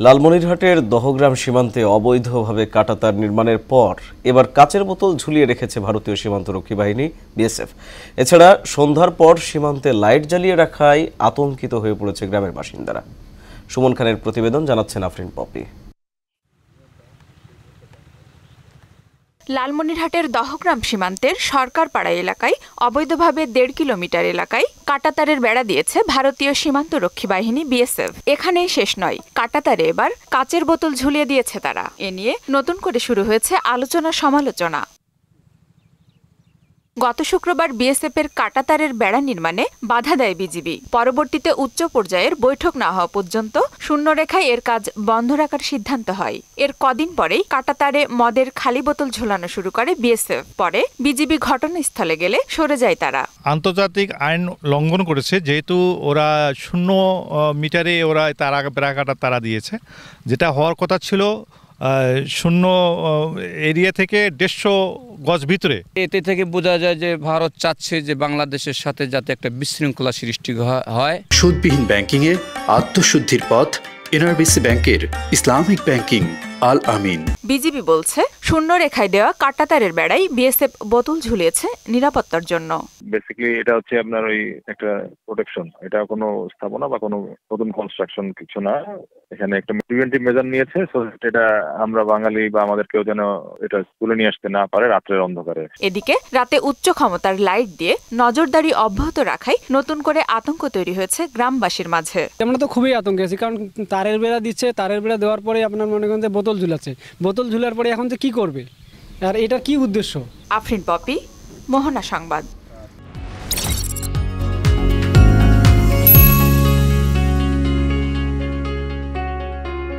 লালমনিরহাটের দহগ্রাম সীমান্তে অবৈধভাবে কাঁটাতার নির্মাণের পর এবার কাচের বোতল ঝুলিয়ে রেখেছে ভারতীয় সীমান্তরক্ষী বাহিনী বিএসএফ। এছাড়া সন্ধ্যার পর সীমান্তে লাইট জ্বালিয়ে রাখায় আতঙ্কিত হয়ে পড়েছে গ্রামের বাসিন্দারা। সুমন খানের প্রতিবেদন, জানাচ্ছেন আফরিন পপি। লালমনিরহাটের দহগ্রাম সীমান্তের সরকারপাড়া এলাকায় অবৈধভাবে ১.৫ কিলোমিটার এলাকায় কাঁটাতারের বেড়া দিয়েছে ভারতীয় সীমান্তরক্ষী বাহিনী বিএসএফ। এখানেই শেষ নয়, কাঁটাতারে এবার কাচের বোতল ঝুলিয়ে দিয়েছে তারা। এ নিয়ে নতুন করে শুরু হয়েছে আলোচনা সমালোচনা। গত শুক্রবার বিএসএফের কাঁটাতারের বেড়া নির্মাণে বাধা দেয় বিজিবি। পরবর্তীতে উচ্চ পর্যায়ের বৈঠক না হওয়া পর্যন্ত শূন্যরেখায় এর কাজ বন্ধ রাখার সিদ্ধান্ত হয়। এর কদিন পরেই কাঁটাতারে মদের খালি বোতল ঝোলানো শুরু করে বিএসএফ। পরে বিজিবি ঘটনাস্থলে গেলে সরে যায় তারা। আন্তর্জাতিক আইন লঙ্ঘন করেছে, যেহেতু ওরা 0 মিটারে ওরা তারা বেড়া কাটা তারা দিয়েছে, যেটা হওয়ার কথা ছিল 0 এরিয়া থেকে 150 গজ ভিতরে। এতে থেকে বোঝা যায় যে ভারত চাচ্ছে যে বাংলাদেশের সাথে যাতে একটা বিশৃঙ্খলা সৃষ্টি হয়। সুদবিহীন ব্যাংকিংয়ে আত্মশুদ্ধির পথ এনআরবিসি ব্যাংকের ইসলামিক ব্যাংকিং আল আমিন। বিজিবি বলছে, শূন্যরেখায় দেওয়া কাঁটাতারের বেড়াই বিএসএফ বোতল ঝুলিয়েছে নিরাপত্তার জন্য। বেসিক্যালি এটা হচ্ছে আপনার ওই একটা প্রোটেকশন, এটা কোনো স্থাপনা বা কোনো নতুন কনস্ট্রাকশন কিছু না। এখানে একটা প্রিভেন্টিভ মেজার নিয়েছে, সো এটা আমরা বাঙালি বা আমাদের কেউ যেন এটা তুলে নিয়ে আসতে না পারে রাত্রের অন্ধকারে। এদিকে রাতে উচ্চ ক্ষমতার লাইট দিয়ে নজরদারি অব্যাহত রাখায় নতুন করে আতঙ্ক তৈরি হয়েছে গ্রামবাসীর মাঝে। আমরা তো খুবই আতঙ্কে আছি, কারণ তারের বেড়া দিচ্ছে, তারের বেড়া দেওয়ার পরে আপনার মনে করেন যে বোতল ঝুলাচ্ছে, বোতল ঝুলার পরে এখন যে কি করবে আর এটার কি উদ্দেশ্য? আফরিন পপি, মোহনা সংবাদ।